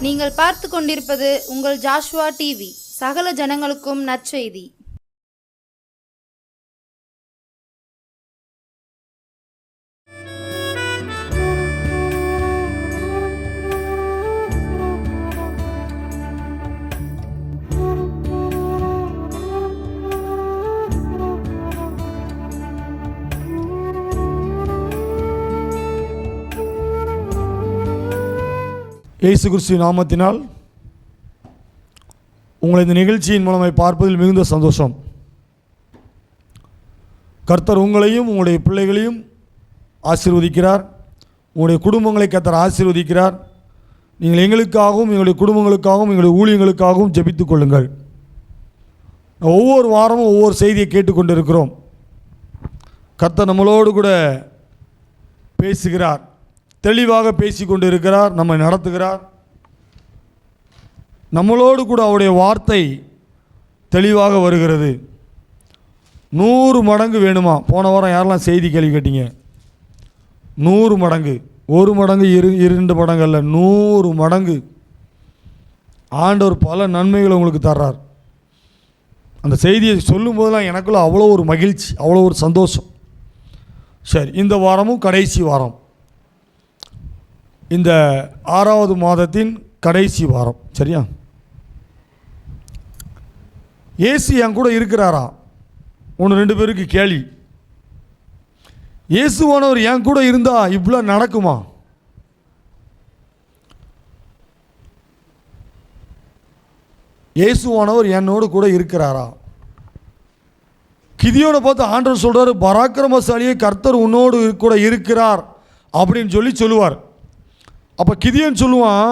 நீங்கள் பார்த்து கொண்டிருப்பது உங்கள் ஜாஷுவா டிவி. சகல ஜனங்களுக்கும் நற்செய்தி. இயேசு கிறிஸ்துவின் நாமத்தினால் உங்களை இந்த நிகழ்ச்சியின் மூலமாய் பார்ப்பதில் மிகுந்த சந்தோஷம். கர்த்தர் உங்களையும் உங்களுடைய பிள்ளைகளையும் ஆசீர்வதிக்கிறார். உங்களுடைய குடும்பங்களை கர்த்தர் ஆசீர்வதிக்கிறார். நீங்கள் எங்களுக்காகவும் எங்களுடைய குடும்பங்களுக்காகவும் எங்களுடைய ஊழியங்களுக்காகவும் ஜெபித்துக் கொள்ளுங்கள். ஒவ்வொரு வாரமும் ஒவ்வொரு செய்தியை கேட்டுக்கொண்டிருக்கிறோம். கர்த்தர் நம்மளோடு கூட பேசுகிறார், தெளிவாக பேசி கொண்டு இருக்கிறார், நம்மை நடத்துகிறார். நம்மளோடு கூட அவருடைய வார்த்தை தெளிவாக வருகிறது. 100 மடங்கு வேணுமா? போன வாரம் யாரெல்லாம் செய்தி கேள்வி கேட்டீங்க? 100 மடங்கு, 1 மடங்கு, 2 மடங்கு அல்ல, 100 மடங்கு ஆண்டவர் பல நன்மைகளை உங்களுக்கு தர்றார். அந்த செய்தியை சொல்லும் போதெல்லாம் எனக்குள்ள அவ்வளோ ஒரு மகிழ்ச்சி, அவ்வளோ ஒரு சந்தோஷம். சரி, இந்த வாரமும் கடைசி வாரம், இந்த 6வது மாதத்தின் கடைசி வாரம், சரியா? இயேசு என் கூட இருக்கிறாரா? 1-2 பேருக்கு கேள்வி. இயேசுவானவர் என் கூட இருந்தா இவ்வளோ நடக்குமா? இயேசுவானவர் என்னோடு கூட இருக்கிறாரா? கிதியோனை பார்த்து ஆண்டவர் சொல்றாரு, பராக்கிரமசாலியே கர்த்தர் உன்னோடு கூட இருக்கிறார் அப்படின்னு சொல்லுவார். அப்போ கிதியோன் சொல்லுவான்,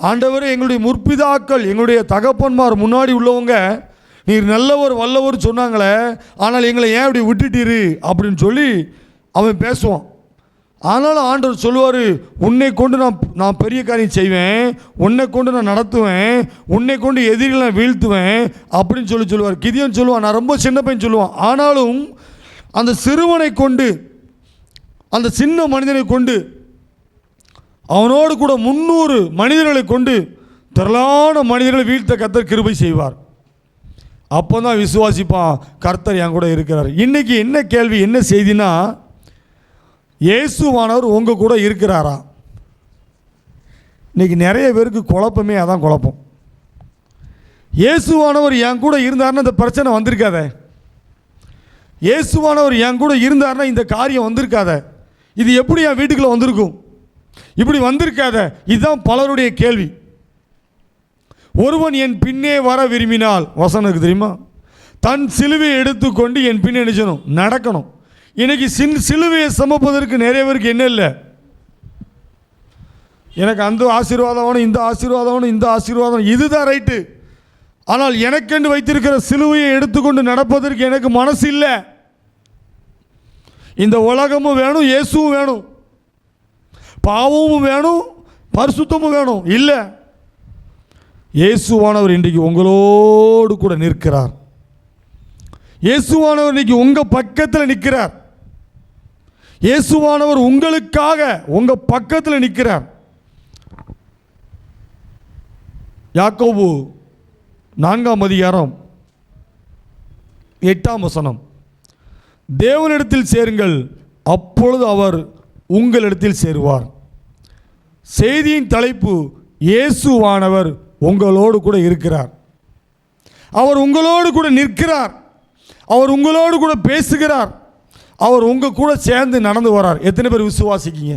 ஆண்டவரே, எங்களுடைய முற்பிதாக்கள், எங்களுடைய தகப்பன்மார் முன்னாடி உள்ளவங்க நீர் நல்லவர் வல்லவர் சொன்னாங்களே, ஆனால் எங்களை ஏன் இப்படி விட்டுட்டீரு அப்படின்னு சொல்லி அவன் பேசுவான். ஆனாலும் ஆண்டவர் சொல்லுவார், உன்னை கொண்டு நான் பெரிய காரியம் செய்வேன், உன்னை கொண்டு நான் நடத்துவேன், உன்னை கொண்டு எதிரிகளை நான் வீழ்த்துவேன் அப்படின்னு சொல்லுவார். கிதியோன் சொல்லுவான், நான் ரொம்ப சின்ன பையன் சொல்லுவான். ஆனாலும் அந்த சிறுவனை கொண்டு, அந்த சின்ன மனிதனை கொண்டு, அவனோடு கூட 300 மனிதர்களை கொண்டு திரளான மனிதர்களை வீழ்த்த கர்த்தர் கிருபை செய்வார். அப்போ தான் விசுவாசிப்பான், கர்த்தர் என் கூட இருக்கிறார். இன்றைக்கி என்ன கேள்வி, என்ன செய்தினா, இயேசுவானவர் உங்கள் கூட இருக்கிறாரா? இன்றைக்கி நிறைய பேருக்கு குழப்பமே, அதான் குழப்பம். இயேசுவானவர் என் கூட இருந்தாருன்னா இந்த பிரச்சனை வந்திருக்காத. இயேசுவானவர் என் கூட இருந்தாருன்னா இந்த காரியம் வந்திருக்காத. இது எப்படி என் வீட்டுக்குள்ளே வந்திருக்கும்? இப்படி வந்திருக்காத. இதுதான் பலருடைய கேள்வி. ஒருவன் என் பின்னே வர விரும்பினால், வசனம் இருக்கு தெரியுமா, தன் சிலுவையை எடுத்துக்கொண்டு என் பின்னே நினைச்சணும், நடக்கணும். இன்னைக்கு சிலுவையை சுமப்பதற்கு நிறைய பேருக்கு என்ன இல்லை, எனக்கு அந்த ஆசீர்வாதம் வேணும், இந்த ஆசீர்வாதம் வேணும், இந்த ஆசீர்வாதம், இதுதான் ரைட்டு. ஆனால் எனக்கென்று வைத்திருக்கிற சிலுவையை எடுத்துக்கொண்டு நடப்பதற்கு எனக்கு மனசு இல்லை. இந்த உலகமும் வேணும், இயேசுவும் வேணும், பாவமும் வேணும், பரிசுத்தமும் வேணும். இல்லை, இயேசுவானவர் இன்றைக்கு உங்களோடு கூட நிற்கிறார். இயேசுவானவர் இன்றைக்கி உங்கள் பக்கத்தில் நிற்கிறார். இயேசுவானவர் உங்களுக்காக உங்கள் பக்கத்தில் நிற்கிறார். யாக்கோபு 4ஆம் அதிகாரம் 8ஆம் வசனம், தேவனிடத்தில் சேருங்கள், அப்பொழுது அவர் உங்களிடத்தில் சேருவார். செய்தியின் தலைப்பு, இயேசுவானவர் உங்களோடு கூட இருக்கிறார். அவர் உங்களோடு கூட நிற்கிறார். அவர் உங்களோடு கூட பேசுகிறார். அவர் உங்கள் கூட சேர்ந்து நடந்து வரார். எத்தனை பேர் விசுவாசிக்கீங்க?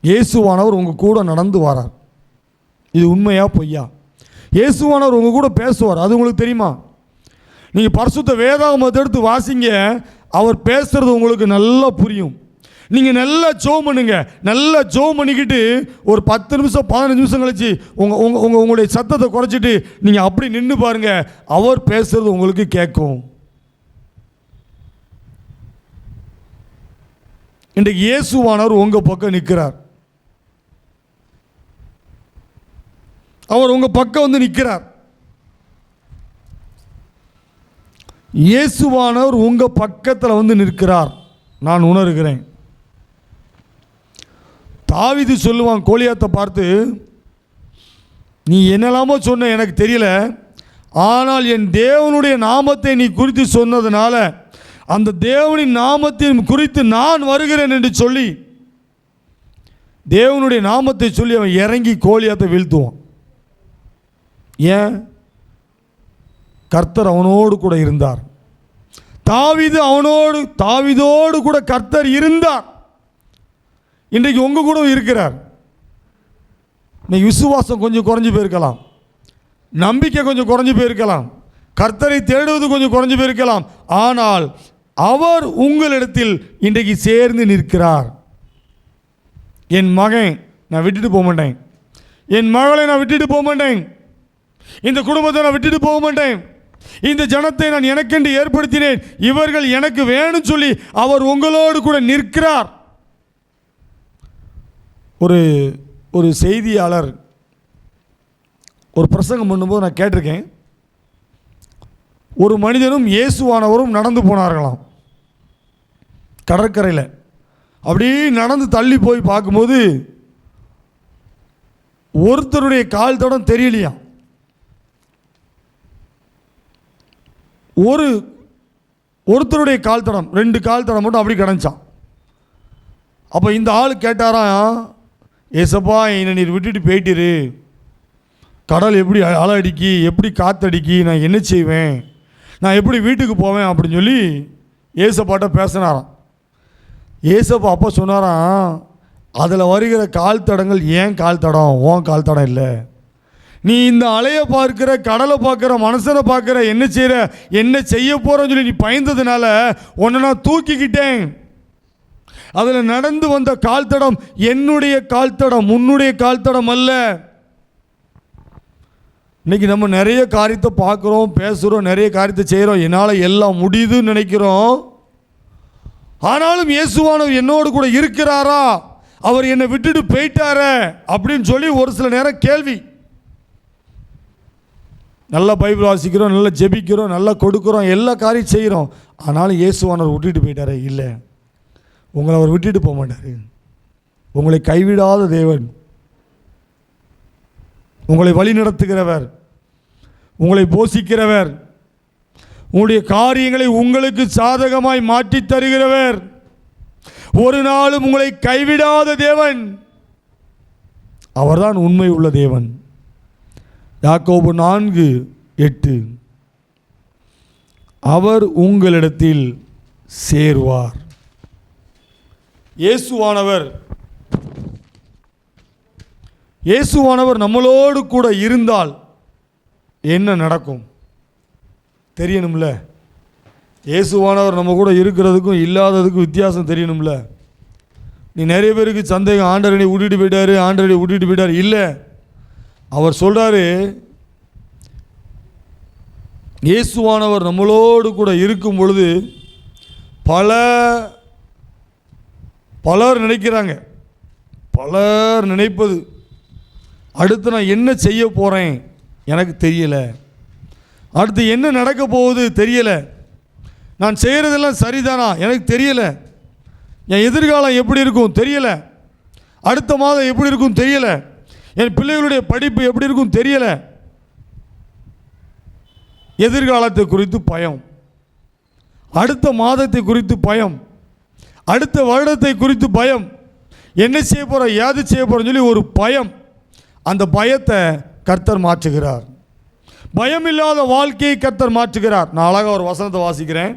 இயேசுவானவர் உங்கள் கூட நடந்து வரார். இது உண்மையா பொய்யா? இயேசுவானவர் உங்கள் கூட பேசுவார். அது உங்களுக்கு தெரியுமா? நீங்கள் பரிசுத்த வேதாகமத்தை எடுத்து வாசிங்க, அவர் பேசுகிறது உங்களுக்கு நல்லா புரியும். நீங்கள் நல்லா ஜெபம் பண்ணுங்க. நல்லா ஜெபம் பண்ணிக்கிட்டு ஒரு 10 நிமிஷம் 15 நிமிஷம் கழிச்சு உங்களுடைய சத்தத்தை குறைச்சிட்டு நீங்கள் அப்படி நின்று பாருங்க, அவர் பேசுறது உங்களுக்கு கேட்கும். இன்றைக்கு இயேசுவானவர் உங்கள் பக்கம் நிற்கிறார். அவர் உங்கள் பக்கம் வந்து நிற்கிறார். இயேசுவானவர் உங்கள் பக்கத்தில் வந்து நிற்கிறார். நான் உணர்கிறேன். தாவீது சொல்லுவான் கோலியாத்தை பார்த்து, நீ என்னெல்லாமோ சொன்ன எனக்கு தெரியல, ஆனால் என் தேவனுடைய நாமத்தை நீ குறித்து சொன்னதுனால அந்த தேவனின் நாமத்தின் குறித்து நான் வருகிறேன் என்று சொல்லி தேவனுடைய நாமத்தை சொல்லி அவன் இறங்கி கோலியாத்தை வீழ்த்துவான். ஏன்? கர்த்தர் அவனோடு கூட இருந்தார். தாவீதோடு கூட கர்த்தர் இருந்தார். இன்றைக்கு உங்க கூட இருக்கிறார். இன்னைக்கு விசுவாசம் கொஞ்சம் குறைஞ்சு போயிருக்கலாம், நம்பிக்கை கொஞ்சம் குறைஞ்சு போயிருக்கலாம், கர்த்தரை தேடுவது கொஞ்சம் குறைஞ்சு போயிருக்கலாம். ஆனால் அவர் உங்களிடத்தில் இன்றைக்கு சேர்ந்து நிற்கிறார். என் மகன் நான் விட்டுட்டு போக மாட்டேன், என் மகளை நான் விட்டுட்டு போக மாட்டேன், இந்த குடும்பத்தை நான் விட்டுட்டு போக மாட்டேன், இந்த ஜனத்தை நான் எனக்கென்று ஏற்படுத்தினேன், இவர்கள் எனக்கு வேணும் சொல்லி அவர் உங்களோடு கூட நிற்கிறார். ஒரு செய்தியாளர் ஒரு பிரசங்கம் பண்ணும்போது நான் கேட்டிருக்கேன், ஒரு மனிதனும் இயேசுவானவரும் நடந்து போனார்களாம் கடற்கரையில். அப்படி நடந்து தள்ளி போய் பார்க்கும்போது ஒருத்தருடைய கால் தடம் தெரியலையாம். ஒருத்தருடைய கால் தடம், 2 கால் தடம் மட்டும் அப்படி கிடந்துச்சான். அப்போ இந்த ஆள் கேட்டாராம், ஏசப்பா என்னை நீர் விட்டுட்டு போயிட்டிரு, கடல் எப்படி அலை அடிக்கி, எப்படி காற்றடிக்கி, நான் என்ன செய்வேன், நான் எப்படி வீட்டுக்கு போவேன் அப்படின்னு சொல்லி ஏசப்பாட்ட பேசினாராம். ஏசப்பா அப்போ சொன்னாராம், அதில் வருகிற கால் தடங்கள் ஏன் கால் தடம், உன் கால் தடம் இல்லை. நீ இந்த அலையை பார்க்குற, கடலை பார்க்குற, மனுஷனை பார்க்குற, என்ன செய்கிற, என்ன செய்ய போகிறன்னு சொல்லி நீ பயந்ததுனால உன்னை நான் தூக்கிக்கிட்டேன். அதில் நடந்து வந்த கால் தடம் என்னுடைய கால் தடம், உன்னுடைய கால் தடம் அல்ல. இன்றைக்கி நம்ம நிறைய காரியத்தை பார்க்குறோம், பேசுகிறோம், நிறைய காரியத்தை செய்கிறோம், என்னால் எல்லாம் முடியுதுன்னு நினைக்கிறோம். ஆனாலும் இயேசுவானவர் என்னோடு கூட இருக்கிறாரா, அவர் என்னை விட்டுட்டு போயிட்டாரே அப்படின்னு சொல்லி ஒரு சில நேரம் கேள்வி. நல்லா பைபிள் வாசிக்கிறோம், நல்லா ஜெபிக்கிறோம், நல்லா கொடுக்குறோம், எல்லா காரியம் செய்கிறோம், ஆனாலும் இயேசுவானவர் விட்டுட்டு போயிட்டாரே. இல்லை, உங்களை அவர் விட்டுட்டு போக மாட்டார். உங்களை கைவிடாத தேவன், உங்களை வழி நடத்துகிறவர், உங்களை போஷிக்கிறவர், உங்களுடைய காரியங்களை உங்களுக்கு சாதகமாய் மாற்றி தருகிறவர், ஒரு நாளும் உங்களை கைவிடாத தேவன். அவர்தான் உண்மை உள்ள தேவன். யாக்கோபு 4:8 அவர் உங்களிடத்தில் சேருவார். இயேசுவானவர் நம்மளோடு கூட இருந்தால் என்ன நடக்கும் தெரியணும்ல. இயேசுவானவர் நம்ம கூட இருக்கிறதுக்கும் இல்லாததுக்கும் வித்தியாசம் தெரியணும்ல. நீ நிறைய பேருக்கு சந்தேகம், ஆண்டவரை விட்டுட்டு போயிட்டாரு, ஆண்டவரை விட்டுட்டு போயிட்டார். இல்லை, அவர் சொல்கிறாரு, இயேசுவானவர் நம்மளோடு கூட இருக்கும் பொழுது பலர் நினைக்கிறாங்க, பலர் நினைப்பது, அடுத்து நான் என்ன செய்ய போகிறேன் எனக்கு தெரியலை, அடுத்து என்ன நடக்க போகுது தெரியலை, நான் செய்கிறதெல்லாம் சரிதானா எனக்கு தெரியலை, என் எதிர்காலம் எப்படி இருக்கும் தெரியலை, அடுத்த மாதம் எப்படி இருக்கும் தெரியலை, என் பிள்ளைகளுடைய படிப்பு எப்படி இருக்கும் தெரியலை. எதிர்காலத்தை குறித்து பயம், அடுத்த மாதத்தை குறித்து பயம், அடுத்த வருடத்தை குறித்து பயம், என்ன செய்ய போகிற, ஏது செய்ய போகிறேன்னு சொல்லி ஒரு பயம். அந்த பயத்தை கர்த்தர் மாற்றுகிறார். பயம் இல்லாத வாழ்க்கையை கர்த்தர் மாற்றுகிறார். நான் அழகாக ஒரு வசனத்தை வாசிக்கிறேன்.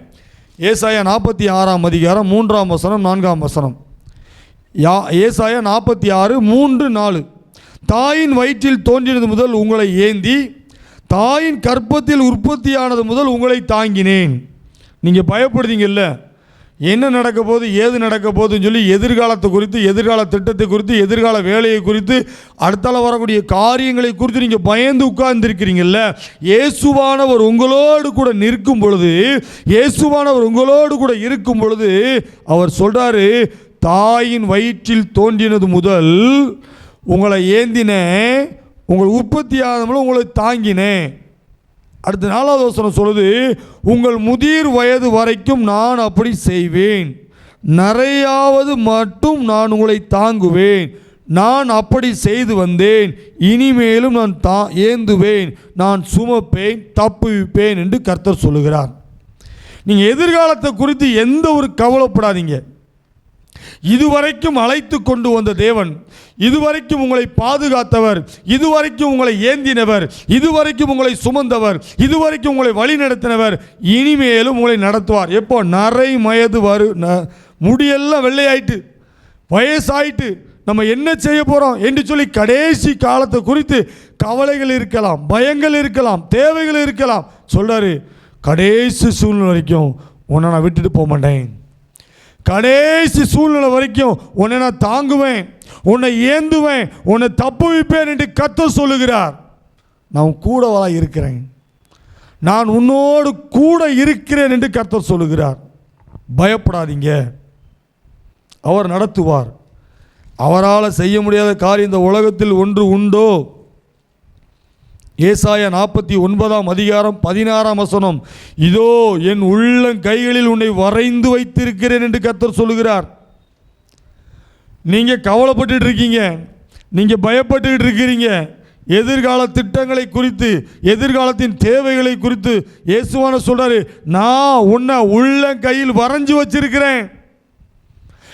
ஏசாயா 46:3 4. ஏசாயா 46:3-4. தாயின் வயிற்றில் தோன்றினது முதல் உங்களை ஏந்தி, தாயின் கற்பத்தில் உற்பத்தியானது முதல் உங்களை தாங்கினேன். நீங்கள் பயப்படுறீங்கல்ல, என்ன நடக்க போகுது, ஏது நடக்க போகுதுன்னு சொல்லி எதிர்காலத்தை குறித்து, எதிர்கால திட்டத்தை குறித்து, எதிர்கால வேலையை குறித்து, அடுத்தால வரக்கூடிய காரியங்களை குறித்து நீங்கள் பயந்து உட்கார்ந்துருக்கிறீங்கல்ல. இயேசுவானவர் உங்களோடு கூட நிற்கும் பொழுது, இயேசுவானவர் உங்களோடு கூட இருக்கும் பொழுது அவர் சொல்கிறாரு, தாயின் வயிற்றில் தோன்றினது முதல் உங்களை ஏந்தினேன், உங்கள் உற்பத்தியானது உங்களை தாங்கினேன். அடுத்த 4வது வசனம் சொல்லுது, உங்கள் முதிர் வயது வரைக்கும் நான் அப்படி செய்வேன், நிறையாவது மட்டும் நான் உங்களை தாங்குவேன், நான் அப்படி செய்து வந்தேன், இனிமேலும் நான் ஏந்துவேன், நான் சுமப்பேன், தப்புவிப்பேன் என்று கர்த்தர் சொல்லுகிறார். நீங்கள் எதிர்காலத்தை குறித்து எந்த ஒரு கவலைப்படாதீங்க. இதுவரைக்கும் அழைத்து கொண்டு வந்த தேவன், இதுவரைக்கும் உங்களை பாதுகாத்தவர், இதுவரைக்கும் உங்களை ஏந்தினவர், இதுவரைக்கும் உங்களை சுமந்தவர், இதுவரைக்கும் உங்களை வழி நடத்தினவர் இனிமேலும் உங்களை நடத்துவார். எப்போ நரை வயது முடியெல்லாம் வெள்ளையாயிட்டு வயசாயிட்டு நம்ம என்ன செய்ய போகிறோம் என்று சொல்லி கடைசி காலத்தை குறித்து கவலைகள் இருக்கலாம், பயங்கள் இருக்கலாம், தேவைகள் இருக்கலாம். சொல்கிறாரு, கடைசி சூழ்நிலை வரைக்கும் உன்னை நான் விட்டுட்டு போக மாட்டேன். கடைசி சூழ்நிலை வரைக்கும் உன்னை நான் தாங்குவேன், உன்னை ஏந்துவேன், உன்னை தப்புவிப்பேன் என்று கர்த்தர் சொல்லுகிறார். நான் கூடவா இருக்கிறேன், நான் உன்னோடு கூட இருக்கிறேன் என்று கர்த்தர் சொல்லுகிறார். பயப்படாதீங்க, அவர் நடத்துவார். அவரால் செய்ய முடியாத காரியம் இந்த உலகத்தில் ஒன்று உண்டோ? ஏசாயா 49:16 இதோ என் உள்ளங்கைகளில் உன்னை வரைந்து வைத்திருக்கிறேன் என்று கர்த்தர் சொல்லுகிறார். நீங்கள் கவலைப்பட்டு இருக்கீங்க, நீங்கள் பயப்பட்டு இருக்கிறீங்க. எதிர்கால திட்டங்களை குறித்து, எதிர்காலத்தின் தேவைகளை குறித்து இயேசுவான சொல்றாரு, நான் உன்னை உள்ளங்கையில் வரைஞ்சு வச்சிருக்கிறேன்,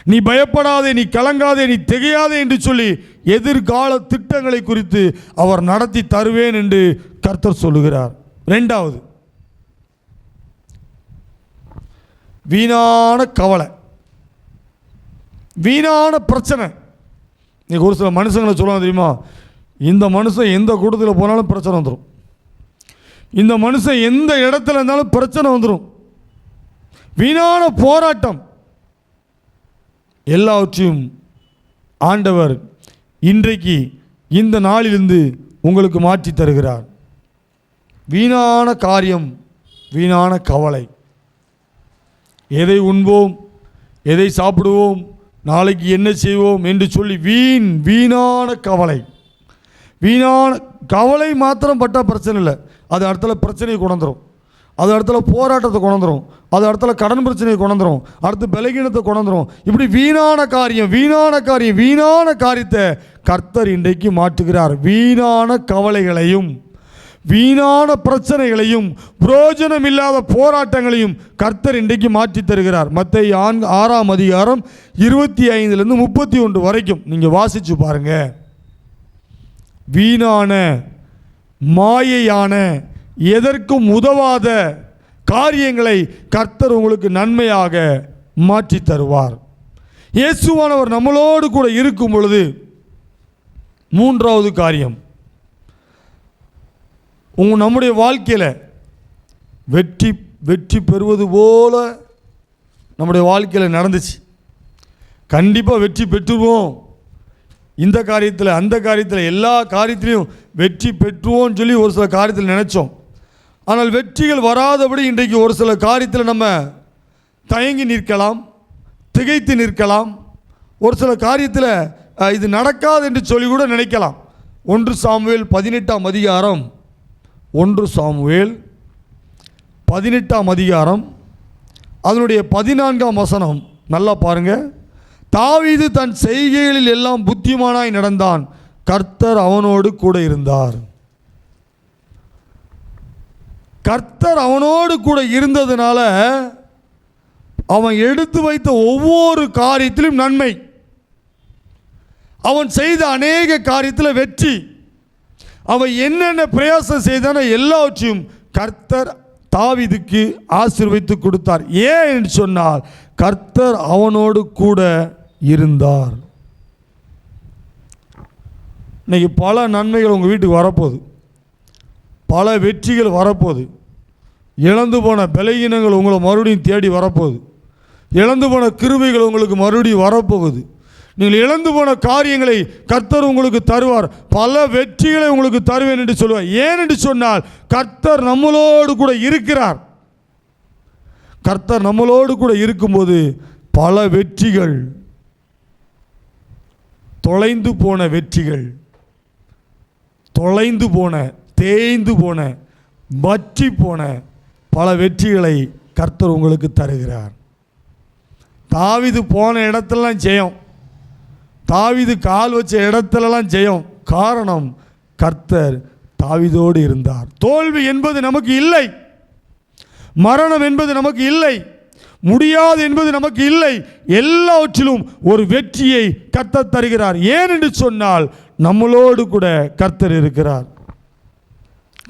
நீ பயப்படாதே, நீ கலங்காதே, நீ திகையாதே என்று சொல்லி எதிர்கால திட்டங்களை குறித்து அவர் நடத்தி தருவேன் என்று கர்த்தர் சொல்லுகிறார். இரண்டாவது, வீணான கவலை, வீணான பிரச்சனை. நீங்கள் ஒரு சில மனுஷங்களை சொல்லுவாங்க தெரியுமா, இந்த மனுஷன் எந்த கூட்டத்தில் போனாலும் பிரச்சனை வந்துடும், இந்த மனுஷன் எந்த இடத்துல இருந்தாலும் பிரச்சனை வந்துடும். வீணான போராட்டம். எல்லாவற்றையும் ஆண்டவர் இன்றைக்கு இந்த நாளிலிருந்து உங்களுக்கு மாற்றி தருகிறார். வீணான காரியம், வீணான கவலை. எதை உண்போம், எதை சாப்பிடுவோம், நாளைக்கு என்ன செய்வோம் என்று சொல்லி வீணான கவலை. வீணான கவலை மாத்திரம் பட்டால் பிரச்சனை இல்லை, அது இடத்துல பிரச்சனையை கொண்டுரும், அது இடத்துல போராட்டத்தை கொண்டுரும், அது இடத்துல கடன் பிரச்சனையை கொண்டுரும், அடுத்து பலகீனத்தை கொண்டுரும். இப்படி வீணான காரியம், வீணான காரியம், வீணான காரியத்தை கர்த்தர் இன்றைக்கு மாற்றுகிறார். வீணான கவலைகளையும், வீணான பிரச்சனைகளையும், புரோஜனம் இல்லாத போராட்டங்களையும் கர்த்தர் இன்றைக்கு மாற்றி தருகிறார். மத்தேயு 6:25-31 வரைக்கும் நீங்கள் வாசிச்சு பாருங்க. வீணான, மாயையான, எதற்கும் உதவாத காரியங்களை கர்த்தர் உங்களுக்கு நன்மையாக மாற்றி தருவார். இயேசுவானவர் நம்மளோடு கூட இருக்கும் பொழுது மூன்றாவது காரியம், நம்முடைய வாழ்க்கையில் வெற்றி பெறுவது போல நம்முடைய வாழ்க்கையில் நடந்துச்சு. கண்டிப்பாக வெற்றி பெற்றுவோம், இந்த காரியத்தில் அந்த காரியத்தில் எல்லா காரியத்திலையும் வெற்றி பெற்றுவோம்னு சொல்லி ஒரு சில காரியத்தில் நினச்சோம். ஆனால் வெற்றிகள் வராதபடி இன்றைக்கு ஒரு சில காரியத்தில் நம்ம தயங்கி நிற்கலாம், திகைத்து நிற்கலாம். ஒரு சில காரியத்தில் இது நடக்காது என்று சொல்லி கூட நினைக்கலாம். 1 சாமுவேல் 18 அதனுடைய 14 நல்லா பாருங்கள். தாவீது தன் செய்கைகளில் எல்லாம் புத்திமானாய் நடந்தான், கர்த்தர் அவனோடு கூட இருந்தார். கர்த்தர் அவனோடு கூட இருந்ததுனால அவன் எடுத்து வைத்த ஒவ்வொரு காரியத்திலும் நன்மை, அவன் செய்த அநேக காரியத்தில் வெற்றி, அவன் என்னென்ன பிரயாசம் செய்தானோ எல்லாவற்றையும் கர்த்தர் தாவீதுக்கு ஆசீர்வதித்து கொடுத்தார். ஏன் என்று சொன்னால் கர்த்தர் அவனோடு கூட இருந்தார். இன்னைக்கு பல நன்மைகள் உங்கள் வீட்டுக்கு வரப்போகுது, பல வெற்றிகள் வரப்போகுது. இழந்து போன பலகீனங்கள் உங்களை மறுபடியும் தேடி வரப்போகுது, இழந்து போன கிருபைகள் உங்களுக்கு மறுபடியும் வரப்போகுது. நீங்கள் இழந்து போன காரியங்களை கர்த்தர் உங்களுக்கு தருவார், பல வெற்றிகளை உங்களுக்கு தருவேன் என்று சொல்லுவார். ஏன் என்று சொன்னால் கர்த்தர் நம்மளோடு கூட இருக்கிறார். கர்த்தர் நம்மளோடு கூட இருக்கும்போது பல வெற்றிகள், தொலைந்து போன வெற்றிகள், தொலைந்து போன, தேய்ந்து போன, வற்றி போன பல வெற்றிகளை கர்த்தர் உங்களுக்கு தருகிறார். தாவீது போன இடத்துலலாம் ஜெயம், தாவீது கால் வச்ச இடத்துலலாம் ஜெயம். காரணம், கர்த்தர் தாவீதோடு இருந்தார். தோல்வி என்பது நமக்கு இல்லை, மரணம் என்பது நமக்கு இல்லை, முடியாது என்பது நமக்கு இல்லை. எல்லாவற்றிலும் ஒரு வெற்றியை கர்த்தர் தருகிறார். ஏன் என்று சொன்னால் நம்மளோடு கூட கர்த்தர் இருக்கிறார்.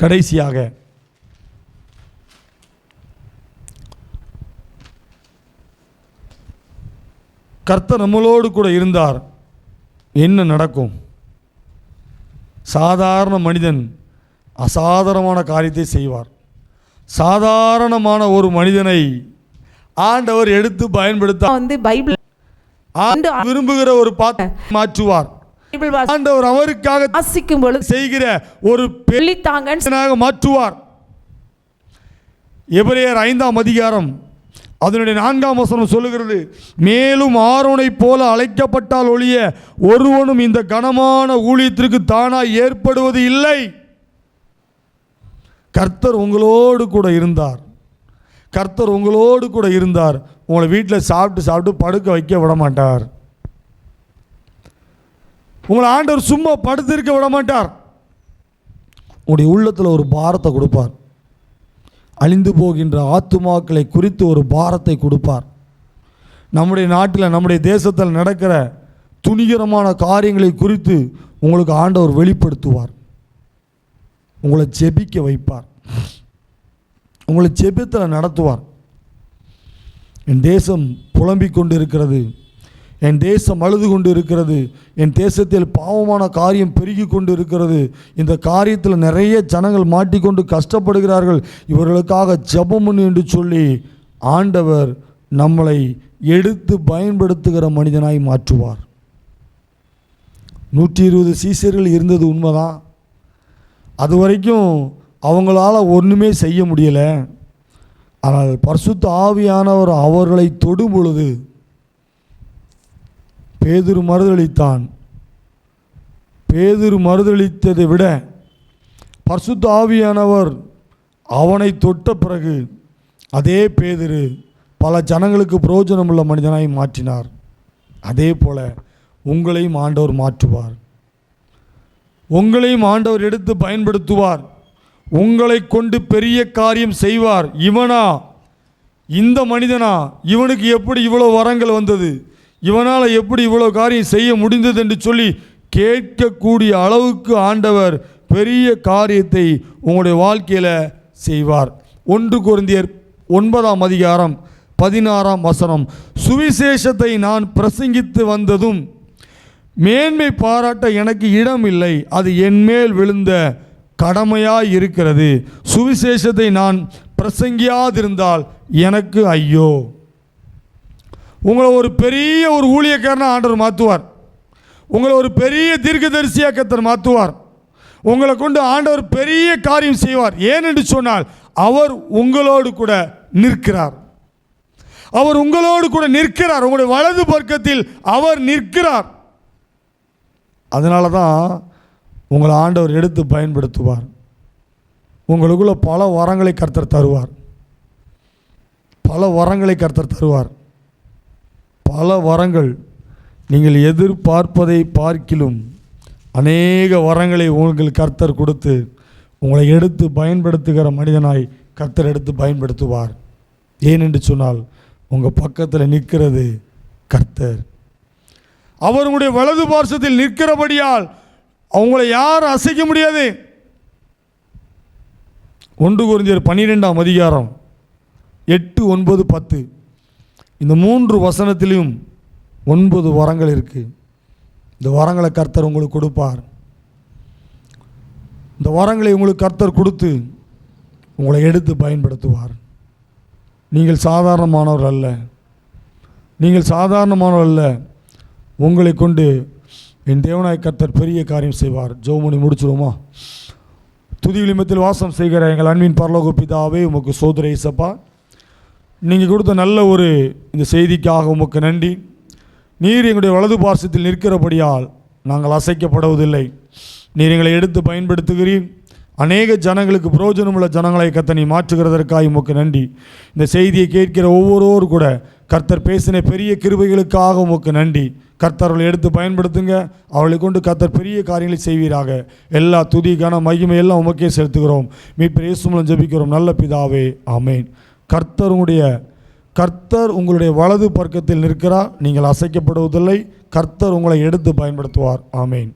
கடைசியாக கர்த்தர் நம்மளோடு கூட இருந்தார். என்ன நடக்கும்? சாதாரண மனிதன் அசாதாரணமான காரியத்தை செய்வார். சாதாரணமான ஒரு மனிதனை ஆண்டவர் எடுத்து பயன்படுத்த பைபிள் விரும்புகிற ஒரு பாத்திரத்தை மாற்றுவார். ஆண்டவர் அவருக்காக வாசிக்கும் பொழுது செய்கிற ஒரு பெலித்தாங்க மாற்றுவார். எபிரேயர் 5ஆம் அதிகாரம் அதனுடைய 4ஆம் வசனம் சொல்லுகிறது, மேலும் ஆரோனை போல அழைக்கப்பட்டால் ஒழிய ஒருவனும் இந்த கனமான ஊழியத்திற்கு தானாய் ஏற்படுவது இல்லை. கர்த்தர் உங்களோடு கூட இருந்தார். கர்த்தர் உங்களோடு கூட இருந்தார். உங்களை வீட்டில் சாப்பிட்டு படுக்க வைக்க விட மாட்டார். உங்களை ஆண்டவர் சும்மா படுத்திருக்க விட மாட்டார். உங்களுடைய உள்ளத்தில் ஒரு பாரத்தை கொடுப்பார். அழிந்து போகின்ற ஆத்துமாக்களை குறித்து ஒரு பாரத்தை கொடுப்பார். நம்முடைய நாட்டில், நம்முடைய தேசத்தில் நடக்கிற துணிகரமான காரியங்களை குறித்து உங்களுக்கு ஆண்டவர் வெளிப்படுத்துவார். உங்களை ஜெபிக்க வைப்பார். உங்களை ஜெபத்தில் நடத்துவார். என் தேசம் புலம்பிக் கொண்டு இருக்கிறது, என் தேசம் அழுது கொண்டு இருக்கிறது, என் தேசத்தில் பாவமான காரியம் பெருகி கொண்டு இருக்கிறது, இந்த காரியத்தில் நிறைய ஜனங்கள் மாட்டிக்கொண்டு கஷ்டப்படுகிறார்கள், இவர்களுக்காக ஜெபம் பண்ணு என்று சொல்லி ஆண்டவர் நம்மளை எடுத்து பயன்படுத்துகிற மனிதனாய் மாற்றுவார். 120 சீசர்கள் இருந்தது உண்மைதான். அது வரைக்கும் அவங்களால ஒன்றுமே செய்ய முடியலை. ஆனால் பரிசுத்த ஆவியானவர் அவர்களை தொடும் பொழுது பேதுரு மறுதளித்தான். பேதுரு மறுதளித்ததை விட பரிசுத்த ஆவியானவர் அவனை தொட்ட பிறகு அதே பேதுரு பல ஜனங்களுக்கு பிரயோஜனமுள்ள மனிதனாய் மாற்றினார். அதே போல உங்களையும் ஆண்டவர் மாற்றுவார். உங்களையும் ஆண்டவர் எடுத்து பயன்படுத்துவார். உங்களை கொண்டு பெரிய காரியம் செய்வார். இவனா, இந்த மனிதனா, இவனுக்கு எப்படி இவ்வளோ வரங்கள் வந்தது, இவனால் எப்படி இவ்வளோ காரியம் செய்ய முடிந்தது என்று சொல்லி கேட்கக்கூடிய அளவுக்கு ஆண்டவர் பெரிய காரியத்தை உங்களுடைய வாழ்க்கையில் செய்வார். 1 கொரிந்தியர் 9ஆம் அதிகாரம் 16ஆம் வசனம், சுவிசேஷத்தை நான் பிரசங்கித்து வந்ததும் மேன்மை பாராட்ட எனக்கு இடம் இல்லை, அது என்மேல் விழுந்த கடமையாய் இருக்கிறது. சுவிசேஷத்தை நான் பிரசங்கியாதிருந்தால் எனக்கு ஐயோ. உங்களை ஒரு பெரிய ஒரு ஊழியக்காரனை ஆண்டவர் மாற்றுவார். உங்களை ஒரு பெரிய தீர்க்கதரிசியாக கர்த்தர் மாற்றுவார். உங்களை கொண்டு ஆண்டவர் பெரிய காரியம் செய்வார். ஏனென்று சொன்னால் அவர் உங்களோடு கூட நிற்கிறார். அவர் உங்களோடு கூட நிற்கிறார். உங்களுடைய வலது பக்கத்தில் அவர் நிற்கிறார். அதனால தான் உங்களை ஆண்டவர் எடுத்து பயன்படுத்துவார். உங்களுக்குள்ள பல வரங்களை கர்த்தர் தருவார். பல வரங்களை கர்த்தர் தருவார். பல வரங்கள் நீங்கள் எதிர்பார்ப்பதை பார்க்கிலும் அநேக வரங்களை உங்களுக்கு கர்த்தர் கொடுத்து உங்களை எடுத்து பயன்படுத்துகிற மனிதனாய் கர்த்தர் எடுத்து பயன்படுத்துவார். ஏனென்று சொன்னால் உங்கள் பக்கத்தில் நிற்கிறது கர்த்தர். அவர் உங்களுடைய வலது பார்சத்தில் நிற்கிறபடியால் அவங்களை யாரும் அசைக்க முடியாது. 1 கொரிந்தியர் 12ஆம் அதிகாரம் 8, 9, 10 இந்த 3 வசனத்திலையும் 9 வரங்கள் இருக்குது. இந்த வரங்களை கர்த்தர் உங்களுக்கு கொடுப்பார். இந்த வரங்களை உங்களுக்கு கர்த்தர் கொடுத்து உங்களை எடுத்து பயன்படுத்துவார். நீங்கள் சாதாரணமானவர் அல்ல. நீங்கள் சாதாரணமானவர் அல்ல. உங்களை கொண்டு என் தேவனாய் கர்த்தர் பெரிய காரியம் செய்வார். ஜெபம் முடிச்சிடுவோமா? துதி விளிம்பத்தில் வாசம் செய்கிற எங்கள் அன்பின் பரலோக பிதாவே, உமக்கு சோதர இயேசப்பா, நீங்கள் கொடுத்த நல்ல ஒரு இந்த செய்திக்காக உமக்கு நன்றி. நீர் எங்களுடைய வலது பார்சத்தில் நிற்கிறபடியால் நாங்கள் அசைக்கப்படுவதில்லை. நீர் எங்களை எடுத்து பயன்படுத்துகிறீர். அநேக ஜனங்களுக்கு பிரயோஜனமுள்ள ஜனங்களை கர்த்தர் நீ மாற்றுகிறதற்காக உமக்கு நன்றி. இந்த செய்தியை கேட்கிற ஒவ்வொருவரும் கூட கர்த்தர் பேசின பெரிய கிருபைகளுக்காக உமக்கு நன்றி. கர்த்தர்களை எடுத்து பயன்படுத்துங்க. அவளை கொண்டு கர்த்தர் பெரிய காரியங்களை செய்வீராக. எல்லா துதி கன மகிமை எல்லாம் உமக்கே செலுத்துகிறோம். மீட்பர் இயேசு மூலம் ஜெபிக்கிறோம் நல்ல பிதாவே, ஆமேன். கர்த்தர் உங்களுடைய வலது பக்கத்தில் நிற்கிறார். நீங்கள் அசைக்கப்படுவதில்லை. கர்த்தர் உங்களை எடுத்து பயன்படுத்துவார். ஆமேன்.